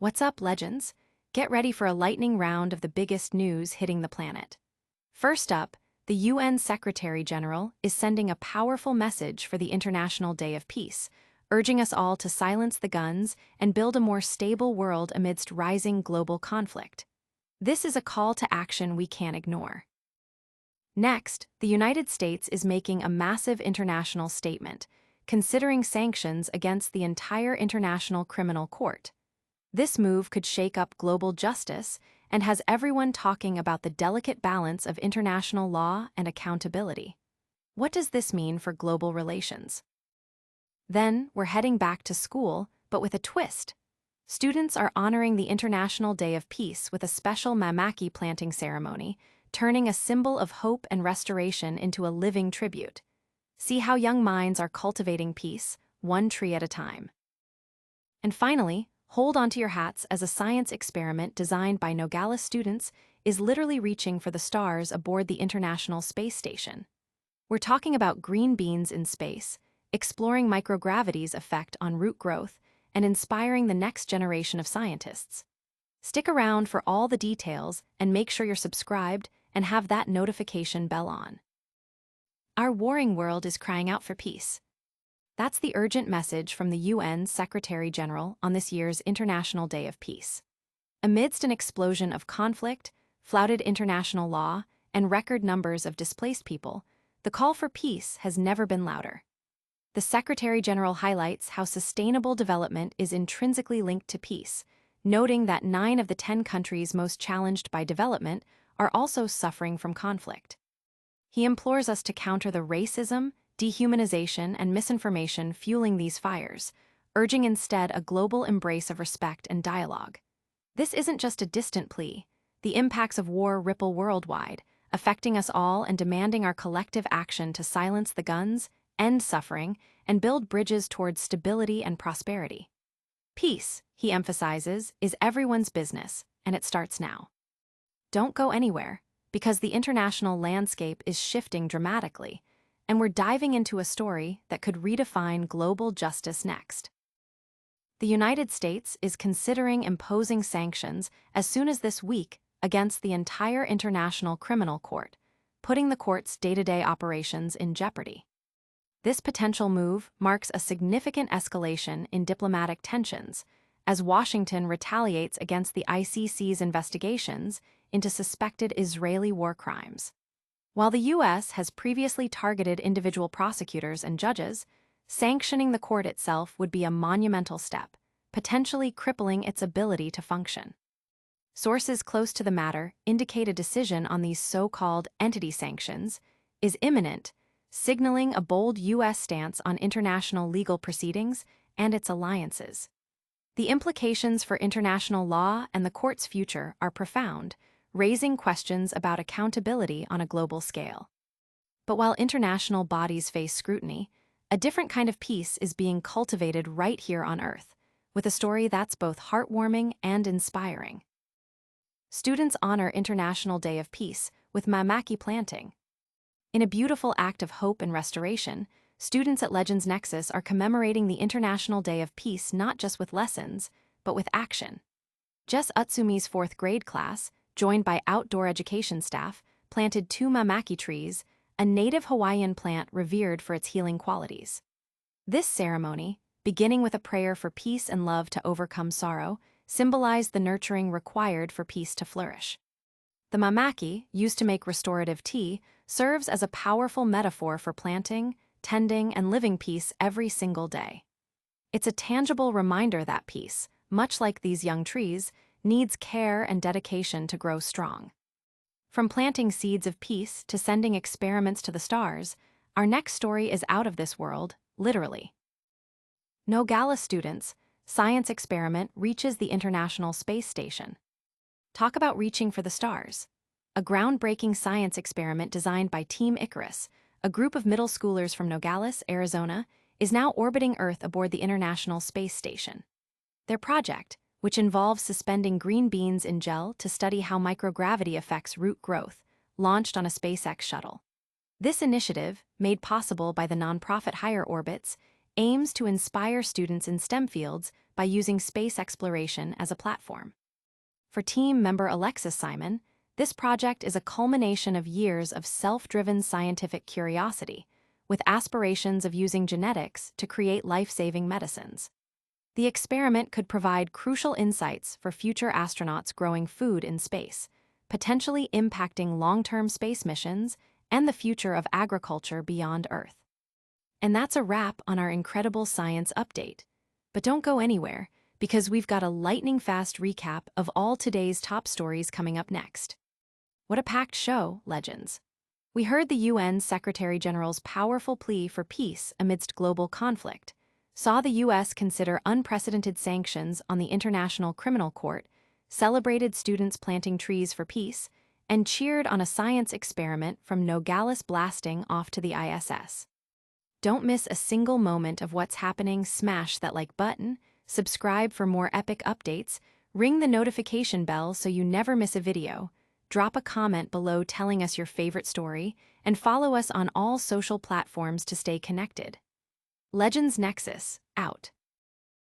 What's up, Legends? Get ready for a lightning round of the biggest news hitting the planet. First up, the UN Secretary-General is sending a powerful message for the International Day of Peace, urging us all to silence the guns and build a more stable world amidst rising global conflict. This is a call to action we can't ignore. Next, the United States is making a massive international statement, considering sanctions against the entire International Criminal Court. This move could shake up global justice and has everyone talking about the delicate balance of international law and accountability. What does this mean for global relations? Then, we're heading back to school, but with a twist. Students are honoring the International Day of Peace with a special Māmaki planting ceremony, turning a symbol of hope and restoration into a living tribute. See how young minds are cultivating peace, one tree at a time. And finally, hold onto your hats as a science experiment designed by Nogales students is literally reaching for the stars aboard the International Space Station. We're talking about green beans in space, exploring microgravity's effect on root growth, and inspiring the next generation of scientists. Stick around for all the details and make sure you're subscribed and have that notification bell on. Our warring world is crying out for peace. That's the urgent message from the UN Secretary-General on this year's International Day of Peace. Amidst an explosion of conflict, flouted international law, and record numbers of displaced people, the call for peace has never been louder. The Secretary-General highlights how sustainable development is intrinsically linked to peace, noting that 9 of the 10 countries most challenged by development are also suffering from conflict. He implores us to counter the racism, dehumanization, and misinformation fueling these fires, urging instead a global embrace of respect and dialogue. This isn't just a distant plea. The impacts of war ripple worldwide, affecting us all and demanding our collective action to silence the guns, end suffering, and build bridges towards stability and prosperity. Peace, he emphasizes, is everyone's business, and it starts now. Don't go anywhere, because the international landscape is shifting dramatically, and we're diving into a story that could redefine global justice next. The United States is considering imposing sanctions as soon as this week against the entire International Criminal Court, putting the court's day-to-day operations in jeopardy. This potential move marks a significant escalation in diplomatic tensions, as Washington retaliates against the ICC's investigations into suspected Israeli war crimes. While the U.S. has previously targeted individual prosecutors and judges, sanctioning the court itself would be a monumental step, potentially crippling its ability to function. Sources close to the matter indicate a decision on these so-called entity sanctions is imminent, signaling a bold U.S. stance on international legal proceedings and its alliances. The implications for international law and the court's future are profound, raising questions about accountability on a global scale. But while international bodies face scrutiny, a different kind of peace is being cultivated right here on Earth, with a story that's both heartwarming and inspiring. Students honor International Day of Peace with Māmaki planting. In a beautiful act of hope and restoration, students at Legends Nexus are commemorating the International Day of Peace not just with lessons, but with action. Jess Utsumi's 4th grade class, joined by outdoor education staff, planted 2 Māmaki trees, a native Hawaiian plant revered for its healing qualities. This ceremony, beginning with a prayer for peace and love to overcome sorrow, symbolized the nurturing required for peace to flourish. The Māmaki, used to make restorative tea, serves as a powerful metaphor for planting, tending, and living peace every single day. It's a tangible reminder that peace, much like these young trees, needs care and dedication to grow strong. From planting seeds of peace to sending experiments to the stars, our next story is out of this world, literally. Nogales students' science experiment reaches the International Space Station. Talk about reaching for the stars. A groundbreaking science experiment designed by Team Icarus, a group of middle schoolers from Nogales, Arizona, is now orbiting Earth aboard the International Space Station. Their project, which involves suspending green beans in gel to study how microgravity affects root growth, launched on a SpaceX shuttle. This initiative, made possible by the nonprofit Higher Orbits, aims to inspire students in STEM fields by using space exploration as a platform. For team member Alexis Simon, this project is a culmination of years of self-driven scientific curiosity, with aspirations of using genetics to create life-saving medicines. The experiment could provide crucial insights for future astronauts growing food in space, potentially impacting long-term space missions and the future of agriculture beyond Earth. And that's a wrap on our incredible science update. But don't go anywhere, because we've got a lightning-fast recap of all today's top stories coming up next. What a packed show, Legends! We heard the UN Secretary-General's powerful plea for peace amidst global conflict, saw the US consider unprecedented sanctions on the International Criminal Court, celebrated students planting trees for peace, and cheered on a science experiment from Nogales blasting off to the ISS. Don't miss a single moment of what's happening. Smash that like button, subscribe for more epic updates, ring the notification bell so you never miss a video, drop a comment below telling us your favorite story, and follow us on all social platforms to stay connected. Legends Nexus, out.